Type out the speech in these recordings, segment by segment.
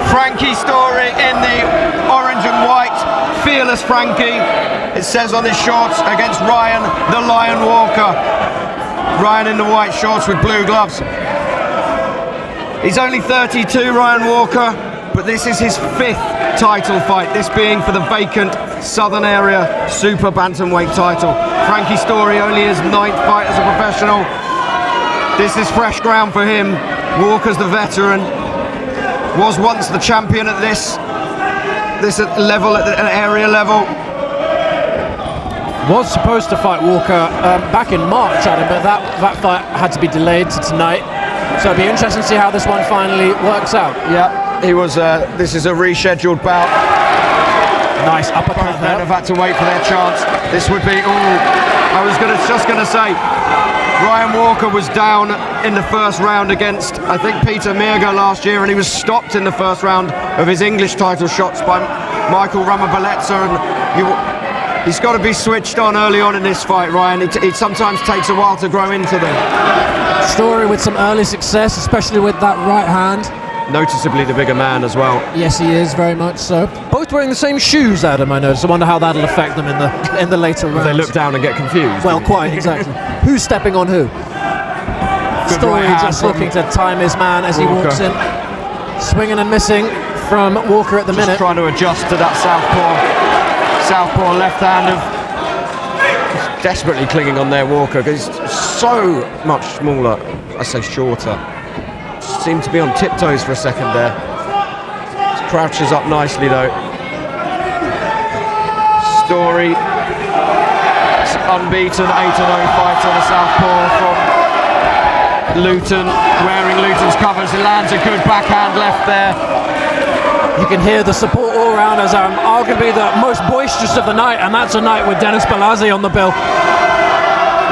Frankie Story in the orange and white, fearless Frankie, it says on his shorts, against Ryan the Lion Walker. Ryan in the white shorts with blue gloves. He's only 32, Ryan Walker, but this is his 5th title fight, this being for the vacant Southern Area Super Bantamweight title. Frankie Story only his 9th fight as a professional. This is fresh ground for him. Walker's the veteran, was once the champion at this level, at the area level. Was supposed to fight Walker back in March, Adam, but that fight had to be delayed to tonight. So it'll be interesting to see how this one finally works out. Yeah, he was. This is a rescheduled bout. Nice uppercut Both there. men have had to wait for their chance. This would be. I was just gonna say, Ryan Walker was down in the first round against, I think, Peter Mirga last year, and he was stopped in the first round of his English title shots by Michael Ramabaleza, and he's got to be switched on early on in this fight, Ryan. It sometimes takes a while to grow into them. Story with some early success, especially with that right hand. Noticeably the bigger man as well. Yes, he is, very much so. Both wearing the same shoes, Adam, I noticed. I wonder how that'll affect them in the later rounds. They look down and get confused. Well, quite, exactly. Who's stepping on who? Good Story right just looking to time his man as he walks in. Swinging and missing from Walker at the minute. Trying to adjust to that southpaw left hand of... Desperately clinging on there, Walker, because he's so much smaller. I say shorter. Seemed to be on tiptoes for a second there. Crouches up nicely though. Story, unbeaten 8-0 fighter, the southpaw from Luton, wearing Luton's covers. He lands a good backhand left there. You can hear the support all around as arguably the most boisterous of the night, and that's a night with Dennis Balazzi on the bill.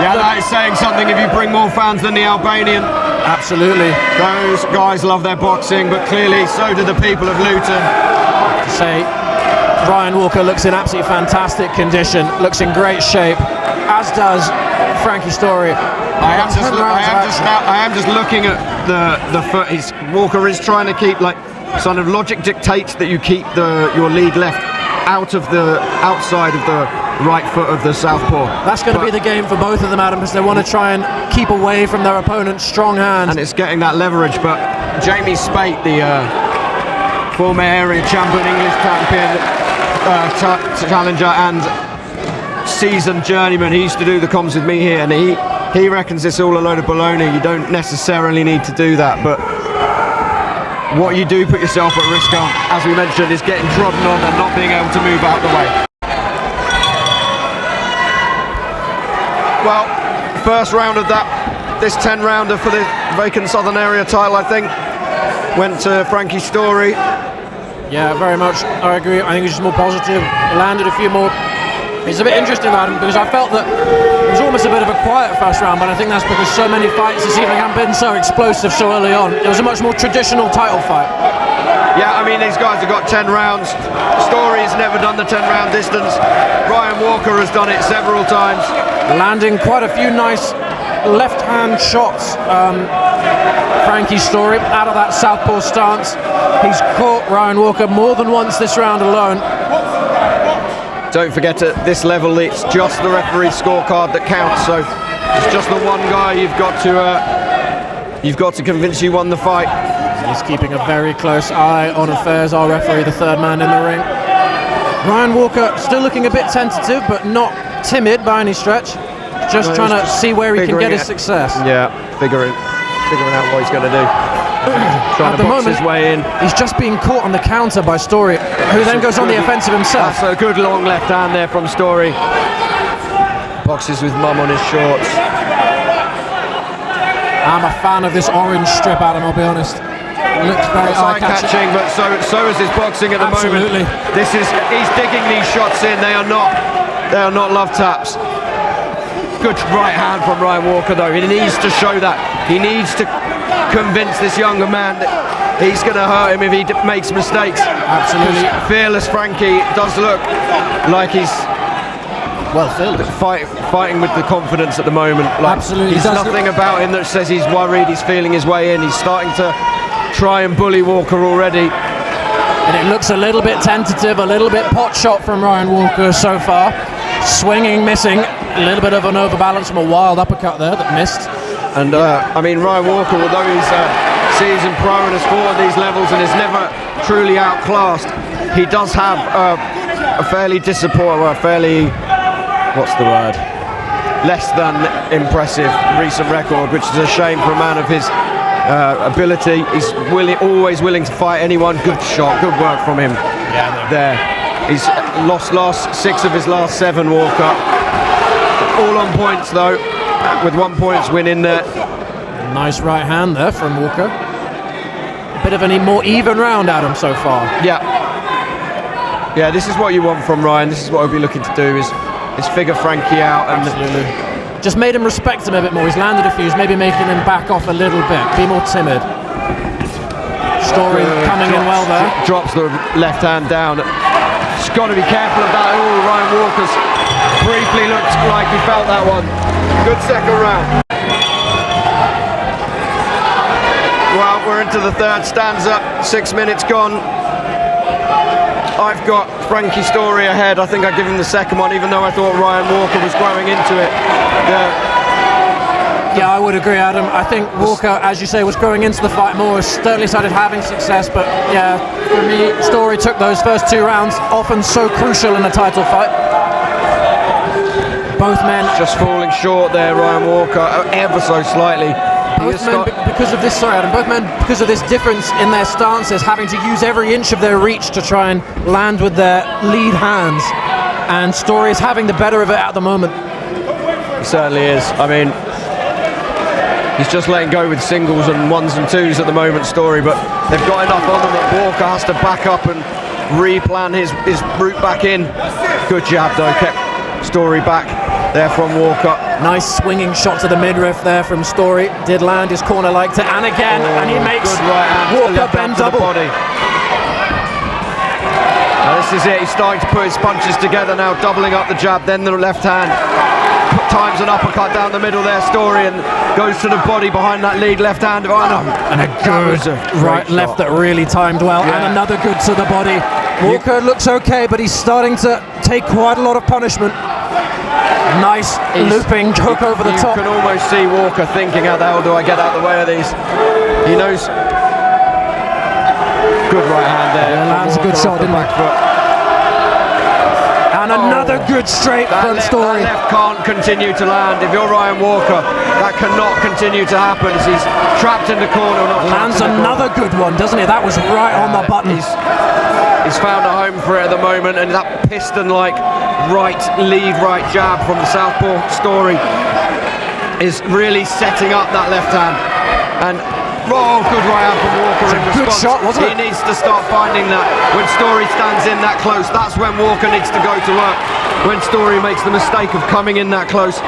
Yeah, that is saying something if you bring more fans than the Albanian. Absolutely. Those guys love their boxing, but clearly so do the people of Luton. To say, Ryan Walker looks in absolutely fantastic condition, looks in great shape, as does Frankie Story. I am just looking at the foot. Walker is trying to keep, like, sort of logic dictates that you keep your lead left out of the outside of the right foot of the southpaw. That's going to be the game for both of them, Adam, because they want to try and keep away from their opponent's strong hand. And it's getting that leverage, but Jamie Spate, the former area champion, English champion, challenger and seasoned journeyman, he used to do the comms with me here, and he reckons it's all a load of baloney. You don't necessarily need to do that, but what you do put yourself at risk on, as we mentioned, is getting trodden on and not being able to move out the way. Well, first round of this 10-rounder for the vacant Southern Area title, I think, went to Frankie Story. Yeah, very much. I agree. I think he's just more positive. He landed a few more. It's a bit interesting, Adam, because I felt that it was almost a bit of a quiet first round, but I think that's because so many fights this evening haven't been so explosive so early on. It was a much more traditional title fight. Yeah, I mean, these guys have got 10 rounds. Story's never done the 10-round distance. Ryan Walker has done it several times. Landing quite a few nice left-hand shots. Frankie Story out of that southpaw stance. He's caught Ryan Walker more than once this round alone. Don't forget, at this level, it's just the referee's scorecard that counts. So it's just the one guy you've got to convince you won the fight. He's keeping a very close eye on affairs. Our referee, the third man in the ring. Ryan Walker still looking a bit tentative, but not timid by any stretch. Just trying to see where he can get his success. Yeah, figuring out what he's going to do. Trying to box his way in. He's just being caught on the counter by Story, who then goes on the offensive himself. That's a good long left hand there from Story. Boxes with mum on his shorts. I'm a fan of this orange strip, Adam, I'll be honest. Looks very eye-catching, but so is his boxing at the moment. He's digging these shots in. They are not love taps. Good right hand from Ryan Walker, though. He needs to show that. He needs to convince this younger man that he's going to hurt him if he makes mistakes. Absolutely. Fearless Frankie does look like he's well filled. Fighting with the confidence at the moment. Like, absolutely. There's nothing about him that says he's worried, he's feeling his way in. He's starting to try and bully Walker already. And it looks a little bit tentative, a little bit pot shot from Ryan Walker so far. Swinging, missing, a little bit of an overbalance from a wild uppercut there that missed. And I mean, Ryan Walker, although he's seasoned pro and has fought at these levels and is never truly outclassed, he does have a fairly what's the word? Less than impressive recent record, which is a shame for a man of his ability. He's always willing to fight anyone. Good shot, good work from him. Yeah, there. He's lost 6 of his last 7, Walker. All on points though, with 1 point win in there. Nice right hand there from Walker. A bit of a more even round, Adam, so far. Yeah, this is what you want from Ryan. This is what we'll be looking to do, is figure Frankie out. And absolutely. Just made him respect him a bit more. He's landed a few, he's maybe making him back off a little bit, be more timid. Story coming in well there. Drops the left hand down. Just got to be careful of that. Oh, Ryan Walker's briefly looked like he felt that one. Good second round. Well, we're into the third stanza. 6 minutes gone. I've got Frankie Story ahead. I think I give him the second one, even though I thought Ryan Walker was growing into it. Yeah, I would agree, Adam. I think Walker, as you say, was growing into the fight more, certainly started having success, but yeah, for me, Story took those first 2 rounds, often so crucial in a title fight. Both men just falling short there, Ryan Walker, ever so slightly. Both men, because of this, sorry Adam, both men, because of this difference in their stances, having to use every inch of their reach to try and land with their lead hands, and Story is having the better of it at the moment. He certainly is. I mean, he's just letting go with singles and 1s and 2s at the moment, Story, but they've got enough on them that Walker has to back up and replan his route back in. Good jab though, kept Story back there from Walker. Nice swinging shot to the midriff there from Story. Did land, his corner liked it, and again, and he makes Walker bend double. Now this is it, he's starting to put his punches together now, doubling up the jab, then the left hand. Times an uppercut down the middle there, Story, and goes to the body behind that lead left hand. Oh, no. And a good right left that really timed well, and another good to the body. Walker looks okay, but he's starting to take quite a lot of punishment. Nice looping hook over the top. You can almost see Walker thinking, how the hell do I get out of the way of these? He knows. Good right hand there. Yeah, lands a good shot, didn't he? And another good straight from Story. That left can't continue to land. If you're Ryan Walker, that cannot continue to happen as he's trapped in the corner. Lands another good one, doesn't he? That was right on the button. He's found a home for it at the moment, and that piston-like right jab from the southpaw Story is really setting up that left hand. And good right hand from Walker in response. Good shot, wasn't it? He needs to start finding that. When Story stands in that close, that's when Walker needs to go to work. When Story makes the mistake of coming in that close.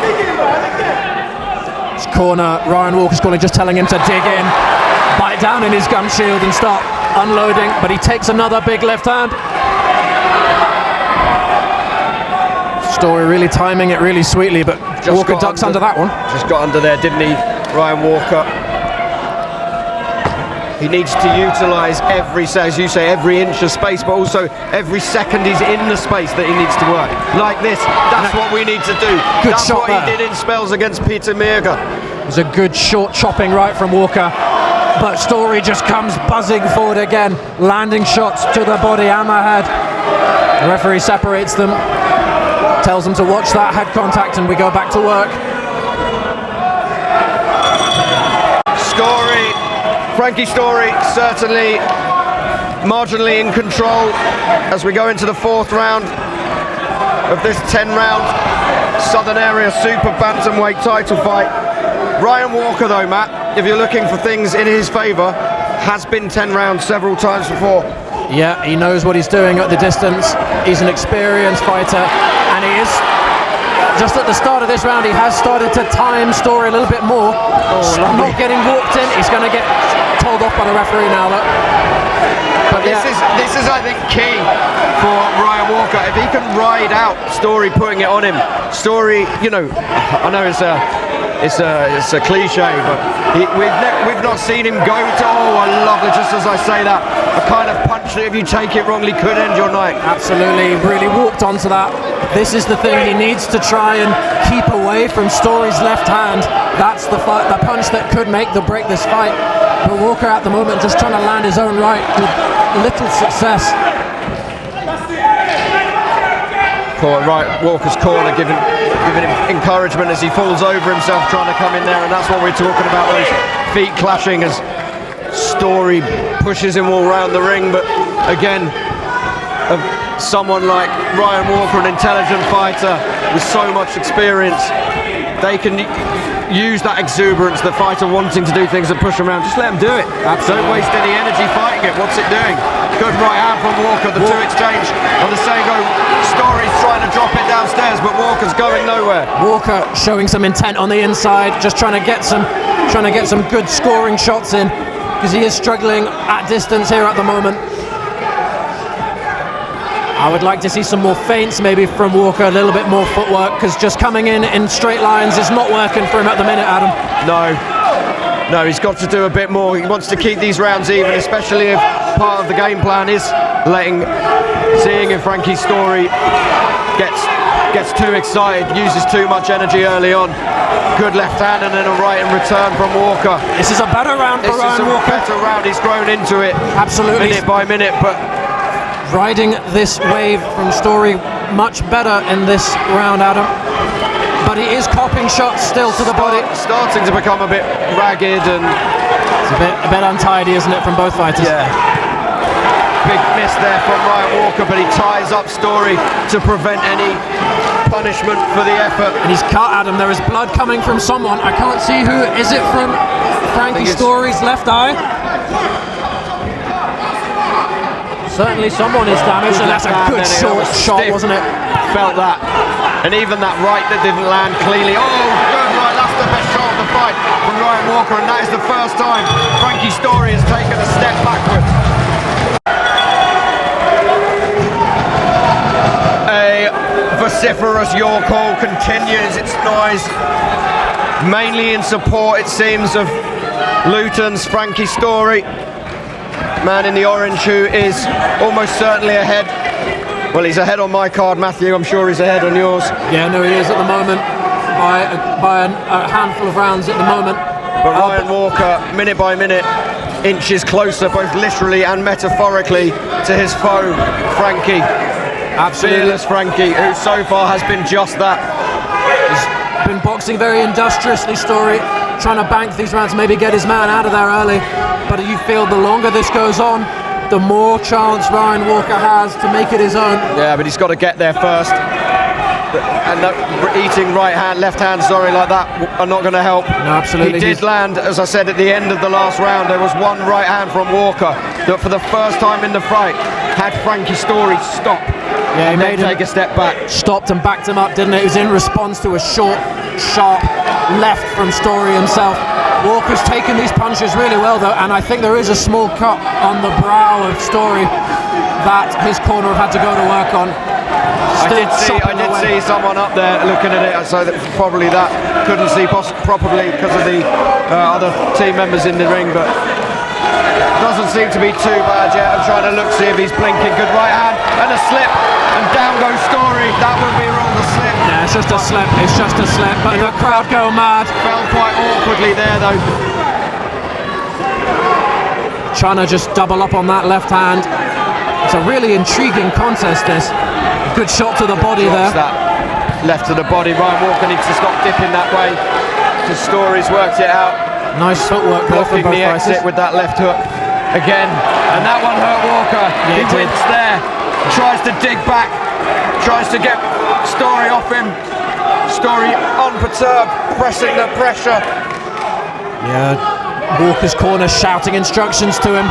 His corner, Ryan Walker's corner, just telling him to dig in, bite down in his gum shield and start unloading, but he takes another big left hand. Story really timing it really sweetly, but Walker ducks under that one. Just got under there, didn't he, Ryan Walker? He needs to utilise as you say, every inch of space, but also every second he's in the space that he needs to work. Like this, that's what we need to do. Good that's shot what he did in spells against Peter Miega. It was a good short chopping right from Walker, but Story just comes buzzing forward again, landing shots to the body and the head. The referee separates them, tells them to watch that head contact, and we go back to work. Frankie Story certainly marginally in control as we go into the 4th round of this 10-round Southern Area Super Bantamweight title fight. Ryan Walker though, Matt, if you're looking for things in his favour, has been 10 rounds several times before. Yeah, he knows what he's doing at the distance. He's an experienced fighter, and he is. Just at the start of this round, he has started to time Story a little bit more. Not getting walked in. He's going to get told off by the referee now, though. But This is I think key for Ryan Walker. If he can ride out Story putting it on him, Story, you know, I know it's a cliche, but we've not seen him go to, oh, I love it, just as I say that, a kind of punch that if you take it wrongly could end your night. Absolutely, really walked onto that. This is the thing, he needs to try and keep away from Story's left hand. That's the punch that could make or break this fight. But Walker at the moment just trying to land his own right with little success. Right, Walker's corner giving him encouragement as he falls over himself trying to come in there, and that's what we're talking about, those feet clashing as Story pushes him all around the ring. But again, someone like Ryan Walker, an intelligent fighter with so much experience, they can use that exuberance, the fighter wanting to do things and push him around. Just let him do it. Absolutely. Don't waste any energy fighting it. What's it doing? Good right hand from Walker. The two exchange on the same go. Story's trying to drop it downstairs, but Walker's going nowhere. Walker showing some intent on the inside, just trying to get some good scoring shots in, because he is struggling at distance here at the moment. I would like to see some more feints maybe from Walker, a little bit more footwork, because just coming in straight lines is not working for him at the minute, Adam. No, he's got to do a bit more. He wants to keep these rounds even, especially if part of the game plan is seeing if Frankie Story gets too excited, uses too much energy early on. Good left hand and then a right in return from Walker. This is a better round for Ryan Walker. This is a better round. He's grown into it. Absolutely. Minute by minute, but riding this wave from Story much better in this round, Adam. But he is copping shots still to the body. Starting to become a bit ragged and it's a bit untidy, isn't it, from both fighters? Yeah. Big miss there from Ryan Walker, but he ties up Story to prevent any punishment for the effort. And he's cut, Adam. There is blood coming from someone. I can't see who. Is it from Frankie Story's left eye? Certainly someone is damaged, and that's a good short shot, wasn't it? Felt that. And even that right that didn't land cleanly. Oh, good right. That's the best shot of the fight from Ryan Walker, and that is the first time Frankie Story has taken a step backwards. A vociferous Your Call continues its noise, mainly in support, it seems, of Luton's Frankie Story. Man in the orange who is almost certainly ahead. Well, he's ahead on my card, Matthew. I'm sure he's ahead on yours. Yeah, no, he is at the moment by a handful of rounds at the moment. But Ryan Walker, minute by minute, inches closer, both literally and metaphorically, to his foe, Frankie. Absolutely. Fearless Frankie, who so far has been just that. He's been boxing very industriously, Story, trying to bank these rounds, maybe get his man out of there early. But you feel the longer this goes on, the more chance Ryan Walker has to make it his own. Yeah, but he's got to get there first. And eating left hand, like that are not going to help. No, absolutely. He did land, as I said, at the end of the last round. There was one right hand from Walker that for the first time in the fight had Frankie Story stop. Yeah, he made him take a step back. Stopped and backed him up, didn't it? It was in response to a short, sharp left from Story himself. Walker's taken these punches really well though, and I think there is a small cut on the brow of Story that his corner have had to go to work on. I did see someone up there looking at it, so that probably that couldn't see properly because of the other team members in the ring, but doesn't seem to be too bad yet. I'm trying to look, see if he's blinking. Good right hand and a slip, and down goes Story. That would be wrong, the slip. Yeah, it's just a slip. It's just a slip, but the crowd go mad. Fell quite awkwardly there though. Trying to just double up on that left hand. It's a really intriguing contest, this. Good shot to the body there. That left to the body. Ryan Walker needs to stop dipping that way. The Story's worked it out. Nice footwork there from both the exit with that left hook again, and that one hurt Walker. Yeah, he wins there. Tries to dig back. Tries to get Story off him. Story unperturbed, pressing the pressure. Yeah, Walker's corner shouting instructions to him,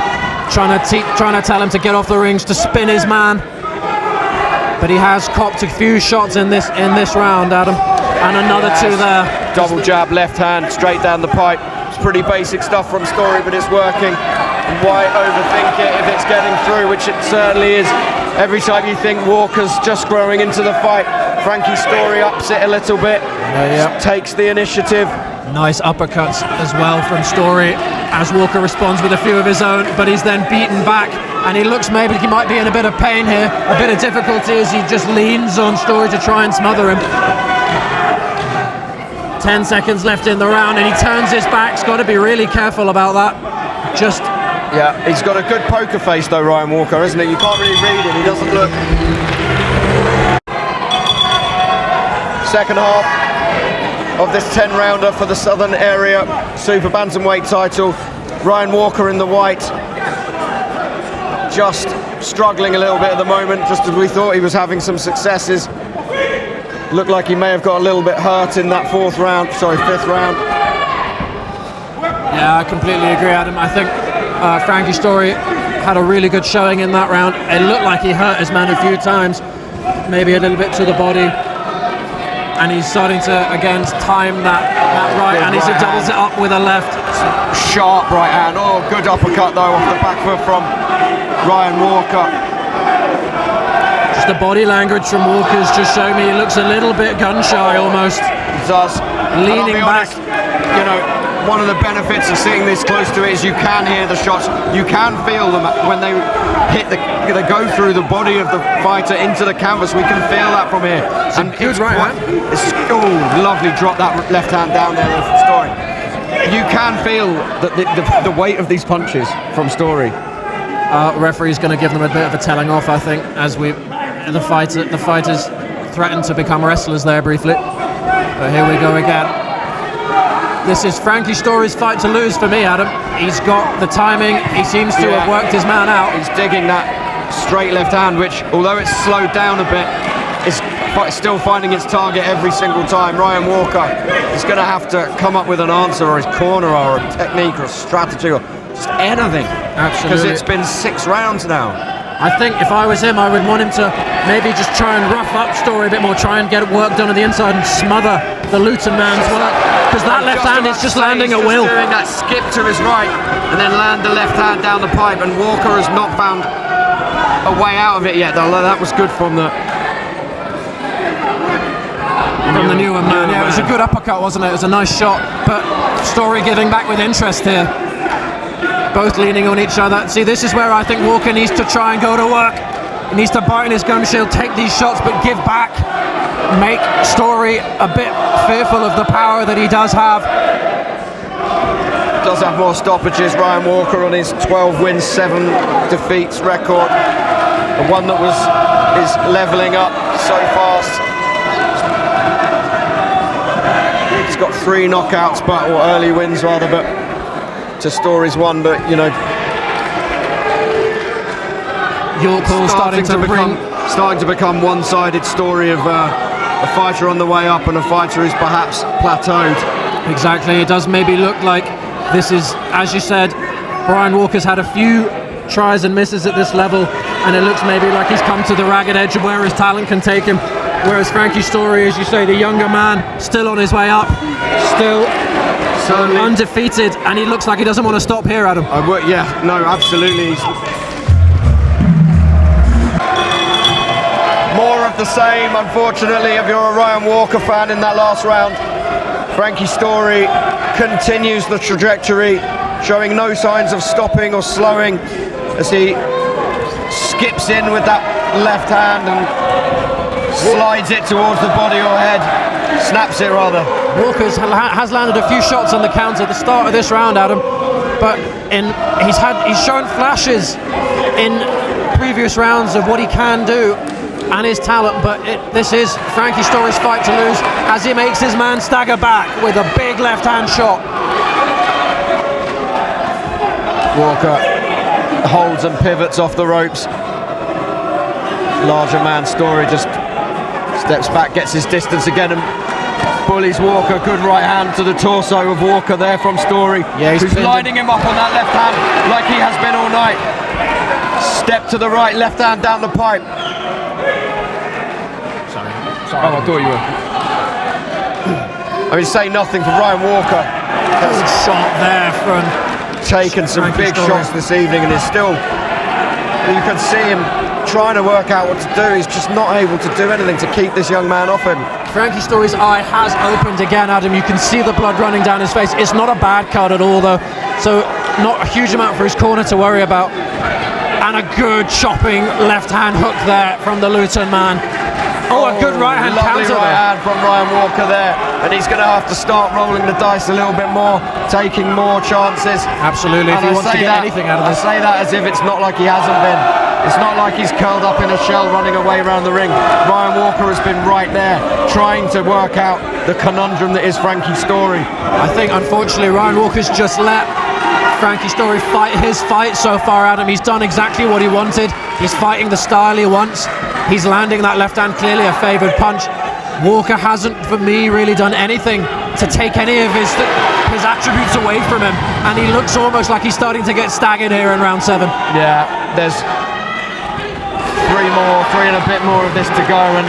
trying to tell him to get off the rings, to spin his man. But he has copped a few shots in this round, Adam, and another two there. Double jab, left hand, straight down the pipe. It's pretty basic stuff from Story, but it's working. Why overthink it if it's getting through, which it certainly is. Every time you think Walker's just growing into the fight, Frankie Story ups it a little bit, takes the initiative. Nice uppercuts as well from Story as Walker responds with a few of his own, but he's then beaten back, and he looks maybe he might be in a bit of pain here, a bit of difficulty as he just leans on Story to try and smother him. 10 seconds left in the round, and he turns his back. He's got to be really careful about that. Yeah, he's got a good poker face though, Ryan Walker, isn't he? You can't really read it, he doesn't look. Second half of this 10-rounder for the Southern Area Super Bantamweight title. Ryan Walker in the white, just struggling a little bit at the moment, just as we thought he was having some successes. Looked like he may have got a little bit hurt in that fifth round. Yeah, I completely agree, Adam. I think Frankie Story had a really good showing in that round. It looked like he hurt his man a few times, maybe a little bit to the body. And he's starting to, again, time that right, and he doubles it up with a left. Sharp right hand. Oh, good uppercut though off the back foot from Ryan Walker. Just the body language from Walker's just showing me he looks a little bit gun shy almost. He does. Leaning back. You know, one of the benefits of sitting this close to it is you can hear the shots. You can feel them when they hit they go through the body of the fighter into the canvas. We can feel that from here. And good right hand. Lovely drop that left hand down there from Story. You can feel the weight of these punches from Story. Referee's going to give them a bit of a telling off, I think, as the fighters threaten to become wrestlers there briefly. But here we go again. This is Frankie Story's fight to lose for me, Adam. He's got the timing. He seems to have worked his man out. He's digging that straight left hand, which, although it's slowed down a bit, is still finding its target every single time. Ryan Walker is going to have to come up with an answer, or his corner, or a technique, or a strategy, or just anything. Absolutely. Because it's been 6 rounds now. I think if I was him, I would want him to maybe just try and rough up Story a bit more, try and get work done on the inside and smother the Luton man's work. Because that left hand is just landing at will. Doing that skip to his right and then land the left hand down the pipe, and Walker has not found a way out of it yet. That was good from the newer man. Yeah, it was a good uppercut, wasn't it? It was a nice shot, but Story giving back with interest here. Both leaning on each other. See, this is where I think Walker needs to try and go to work. He needs to bite in his gum shield, take these shots, but give back. Make Story a bit fearful of the power that he does have. Does have more stoppages. Ryan Walker on his 12 wins, 7 defeats record. The one that is leveling up so fast. He's got 3 knockouts, or early wins rather, but to Story's 1, but you know, your call starting to become one-sided story of a fighter on the way up and a fighter who's perhaps plateaued. Exactly. It does maybe look like this is, as you said, Ryan Walker's had a few tries and misses at this level, and it looks maybe like he's come to the ragged edge of where his talent can take him. Whereas Frankie Story, as you say, the younger man, still on his way up, still undefeated, and he looks like he doesn't want to stop here, Adam. Yeah, no, absolutely. More of the same, unfortunately, if you're a Ryan Walker fan in that last round. Frankie Story continues the trajectory, showing no signs of stopping or slowing as he skips in with that left hand and slides it towards the body or head. Snaps it rather. Walker has landed a few shots on the counter at the start of this round, Adam, but he's shown flashes in previous rounds of what he can do and his talent, but this is Frankie Story's fight to lose as he makes his man stagger back with a big left hand shot. Walker holds and pivots off the ropes. Larger man Story just steps back, gets his distance again, and bullies Walker. Good right hand to the torso of Walker there from Story, who's lining him up on that left hand like he has been all night. Step to the right, left hand down the pipe. Sorry. Oh, I thought you were. I mean, say nothing for Ryan Walker. Good shot there from Taken some Frankie big Story. shots this evening, and is still, you can see him trying to work out what to do. He's just not able to do anything to keep this young man off him. Frankie Story's eye has opened again, Adam. You can see the blood running down his face. It's not a bad cut at all, though, so not a huge amount for his corner to worry about. And a good chopping left-hand hook there from the Luton man. Oh, a good right-hand lovely counter right there. hand from Ryan Walker there, and he's going to have to start rolling the dice a little bit more, taking more chances. Absolutely, if And he I wants to say get that- anything out of I this. say that as if it's not like he hasn't been. It's not like he's curled up in a shell running away around the ring. Ryan Walker has been right there, trying to work out the conundrum that is Frankie Story. I think, unfortunately, Ryan Walker's just let Frankie Story fight his fight so far, Adam. He's done exactly what he wanted. He's fighting the style he wants. He's landing that left hand, clearly a favoured punch. Walker hasn't, for me, really done anything to take any of his attributes away from him, and he looks almost like he's starting to get staggered here in round 7. Yeah, there's three and a bit more of this to go, and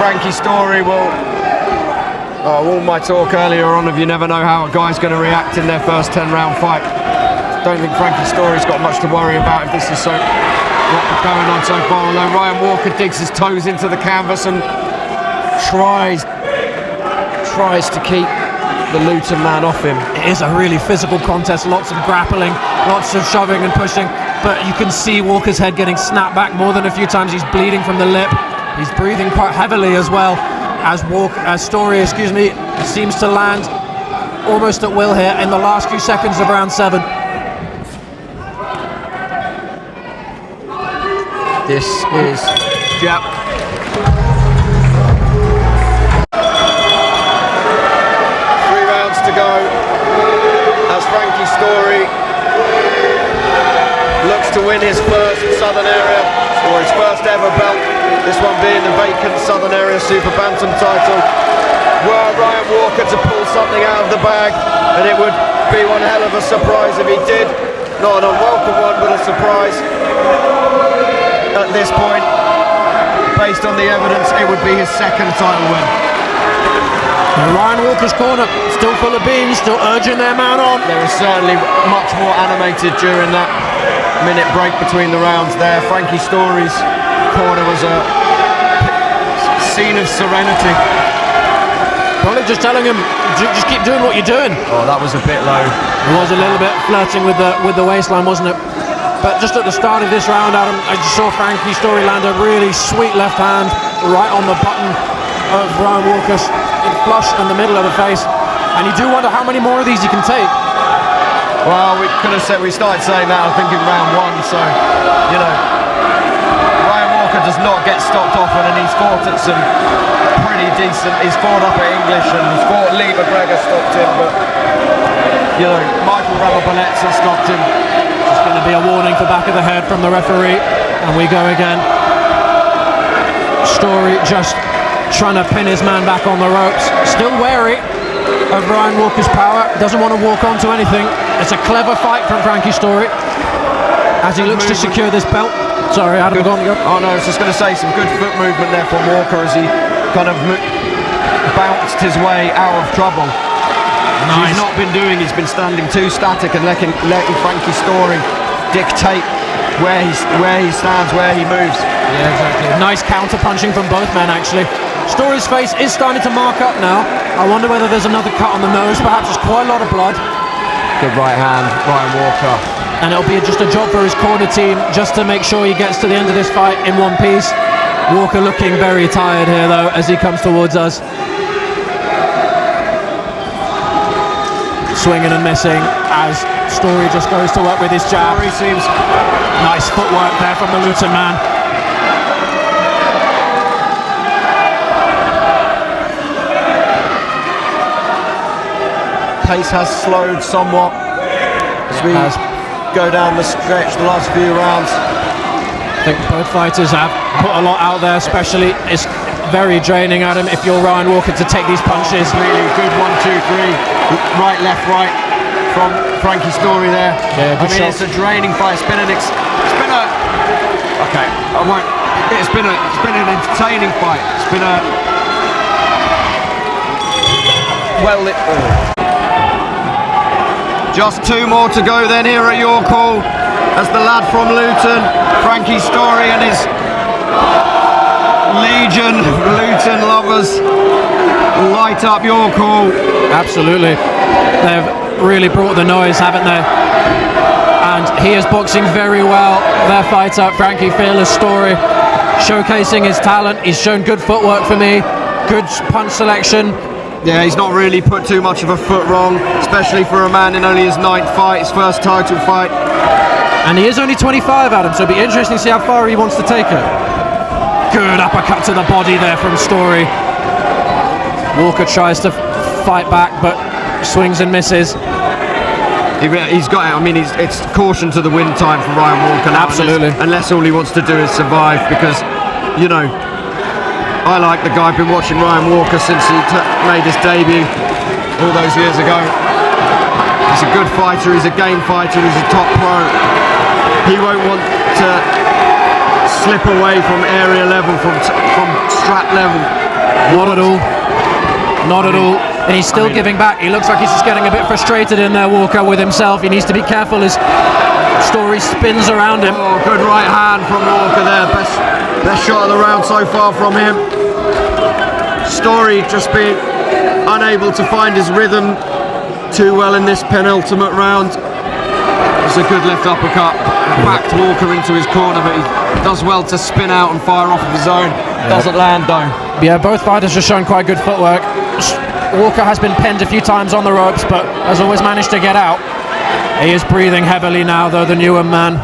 Frankie Story will. All my talk earlier on of you never know how a guy's going to react in their first 10-round fight. Don't think Frankie Story's got much to worry about if this is so what's going on so far. Although Ryan Walker digs his toes into the canvas and tries to keep the Luton man off him. It is a really physical contest, lots of grappling, lots of shoving and pushing, but you can see Walker's head getting snapped back more than a few times. He's bleeding from the lip. He's breathing quite heavily as well, as Story seems to land almost at will here in the last few seconds of round 7. This is jab. 3 rounds to go as Frankie Story looks to win his first Southern Area, or his first ever belt, this one being the vacant Southern Area Super Bantam title. Were Ryan Walker to pull something out of the bag, and it would be one hell of a surprise if he did. Not an unwelcome one, but a surprise. At this point, based on the evidence, it would be his second title win. And Ryan Walker's corner, still full of beans, still urging their man on. They were certainly much more animated during that minute break between the rounds there. Frankie Story's corner was a scene of serenity. Probably just telling him, just keep doing what you're doing. Oh, that was a bit low. It was a little bit flirting with the waistline, wasn't it? But just at the start of this round, Adam, I just saw Frankie Story land a really sweet left hand right on the button of Ryan Walker, flush in the middle of the face. And you do wonder how many more of these he can take. Well, we could have said, we started saying that, I think, in round 1, so, you know, Ryan Walker does not get stopped often, and he's fought at some pretty decent, he's fought up at English, and he's fought Lee McGregor stopped him, but, you know, Michael Ramabaleta stopped him. It's going to be a warning for back of the head from the referee, and we go again. Story just trying to pin his man back on the ropes, still wary of Ryan Walker's power, doesn't want to walk onto anything. It's a clever fight from Frankie Story as he looks to secure this belt. Sorry, Adam, go on. Oh no, I was just going to say, some good foot movement there from Walker as he kind of bounced his way out of trouble. Nice. He's not been doing, he's been standing too static and letting Frankie Story dictate where he stands, where he moves. Yeah, exactly. Nice counter punching from both men, actually. Story's face is starting to mark up now. I wonder whether there's another cut on the nose. Perhaps there's quite a lot of blood. Good right hand, Ryan Walker. And it'll be just a job for his corner team just to make sure he gets to the end of this fight in one piece. Walker looking very tired here, though, as he comes towards us. Swinging and missing as Story just goes to work with his jab. Story seems... Nice footwork there from the Luton man. Pace has slowed somewhat as we go down the stretch the last few rounds. I think both fighters have put a lot out there, especially it's very draining, Adam, if you're Ryan Walker, to take these punches. Really good 1, 2, 3, right, left, right from Frankie Story there. Yeah, I mean, it's a draining fight. It's been an entertaining fight. It's been a well lit. Just 2 more to go then here at York Hall, as the lad from Luton, Frankie Story, and his legion of Luton lovers light up York Hall. Absolutely. They've really brought the noise, haven't they? And he is boxing very well. Their fighter, Frankie Fearless Story, showcasing his talent. He's shown good footwork for me, good punch selection. Yeah, he's not really put too much of a foot wrong, especially for a man in only his 9th fight, his first title fight. And he is only 25, Adam, so it'll be interesting to see how far he wants to take it. Good uppercut to the body there from Story. Walker tries to fight back, but swings and misses. He's got it. I mean, it's caution to the wind time for Ryan Walker now. Absolutely. Unless all he wants to do is survive, because, you know, I like the guy. I've been watching Ryan Walker since he made his debut all those years ago. He's a good fighter. He's a game fighter. He's a top pro. He won't want to slip away from area level, from strap level. Not at all. Not at all. And he's still giving back. He looks like he's just getting a bit frustrated in there, Walker, with himself. He needs to be careful as Story spins around him. Oh, good right hand from Walker there. Best shot of the round so far from him. Story just being unable to find his rhythm too well in this penultimate round. It's a good left uppercut. Backed Walker into his corner, but he does well to spin out and fire off of his own. Doesn't land though. Yeah, both fighters have shown quite good footwork. Walker has been pinned a few times on the ropes, but has always managed to get out. He is breathing heavily now, though, the newer man.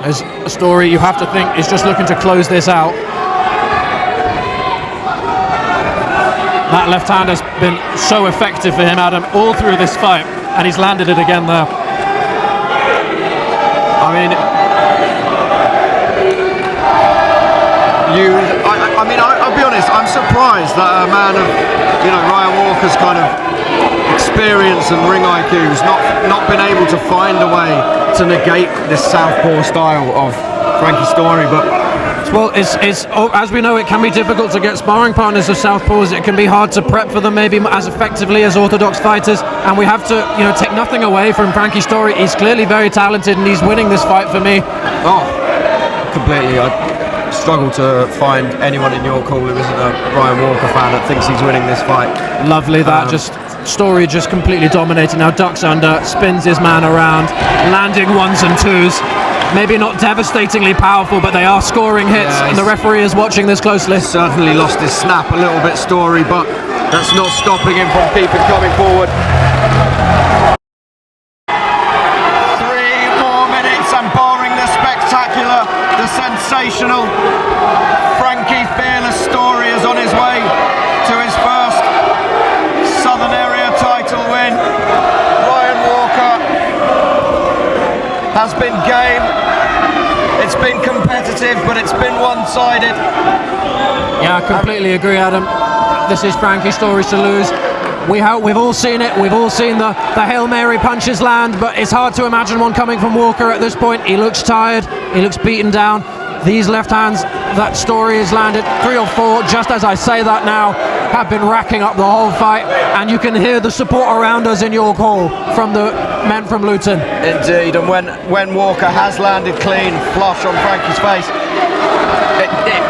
As a Story, you have to think, is just looking to close this out. That left hand has been so effective for him, Adam, all through this fight, and he's landed it again there. I mean, I'll be honest, I'm surprised that a man of, you know, Ryan Walker's kind of experience and ring IQ has not been able to find a way to negate this southpaw style of Frankie Story. But well, it's as we know, it can be difficult to get sparring partners of southpaws. It can be hard to prep for them maybe as effectively as orthodox fighters, and we have to, you know, take nothing away from Frankie Story. He's clearly very talented, and he's winning this fight for me. Oh, completely. I struggle to find anyone in York Hall who isn't a Ryan Walker fan that thinks he's winning this fight. Lovely that. Just Story just completely dominating now. Ducks under, spins his man around, landing 1s and 2s. Maybe not devastatingly powerful, but they are scoring hits, and the referee is watching this closely. Certainly lost his snap a little bit, Story, but that's not stopping him from keeping coming forward. 3 more minutes and barring the spectacular, the sensational Frankie Fearless Story is on his way to his first Southern Area title win. Ryan Walker has been game. It's been competitive, but it's been one-sided. Yeah, I completely agree, Adam. This is Frankie Story's to lose. We've all seen it. We've all seen the Hail Mary punches land, but it's hard to imagine one coming from Walker at this point. He looks tired. He looks beaten down. These left hands that Story has landed, 3 or 4, just as I say that now, have been racking up the whole fight, and you can hear the support around us in York Hall from the men from Luton. Indeed, and when Walker has landed clean, flush on Frankie's face,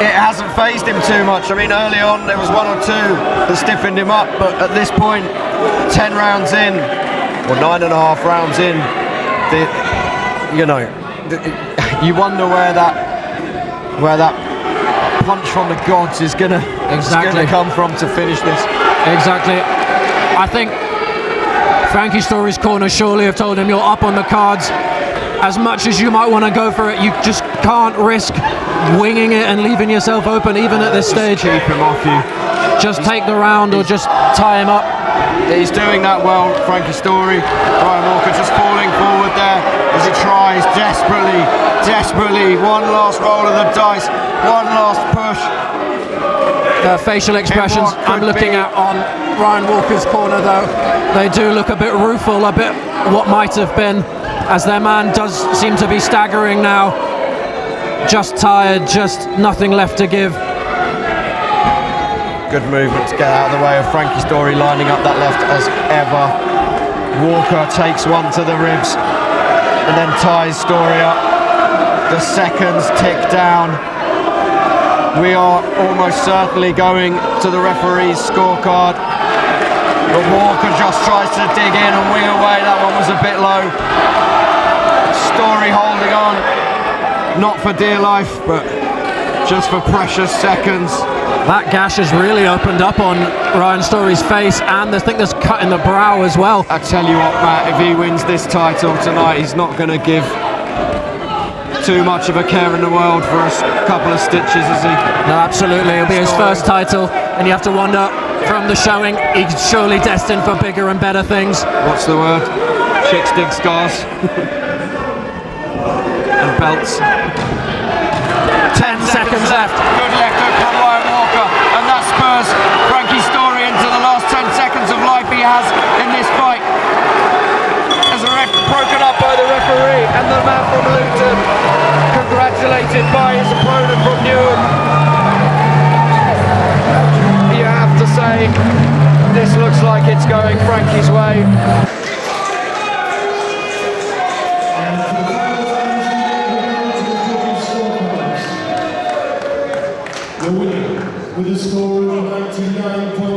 it hasn't phased him too much. I mean, early on there was 1 or 2 that stiffened him up, but at this point, 10 rounds in, or 9.5 rounds in, you wonder where that punch from the gods is gonna come from to finish this. Exactly. I think Frankie Story's corner surely have told him, you're up on the cards. As much as you might want to go for it, you just can't risk winging it and leaving yourself open even at this stage. Keep him off you. Just take the round or just tie him up. He's doing that well, Frankie Story. Ryan Walker just falling forward there as he tries desperately. One last roll of the dice, one last push. The facial expressions I'm looking at on Ryan Walker's corner, though, they do look a bit rueful, a bit what might have been, as their man does seem to be staggering now. Just tired, just nothing left to give. Good movement to get out of the way of Frankie Story, lining up that left as ever. Walker takes one to the ribs and then ties Story up. The seconds tick down. We are almost certainly going to the referee's scorecard. But Walker just tries to dig in and wing away. That one was a bit low. Story holding on, not for dear life, but just for precious seconds. That gash has really opened up on Ryan Story's face, and I think there's cut in the brow as well. I tell you what, Matt, if he wins this title tonight, he's not going to give too much of a care in the world for a couple of stitches, is he? No, absolutely. It'll be his first title, and you have to wonder, from the showing, he's surely destined for bigger and better things. What's the word? Chicks dig scars. And belts. 10 seconds left. Good left hook from Ryan Walker, and that spurs Frankie Story into the last 10 seconds of life he has in this fight. As a ref broken up by the referee, and the man from Luton congratulated by his opponent from Newham. You have to say, this looks like it's going Frankie's way. The winner with a score of 99.5.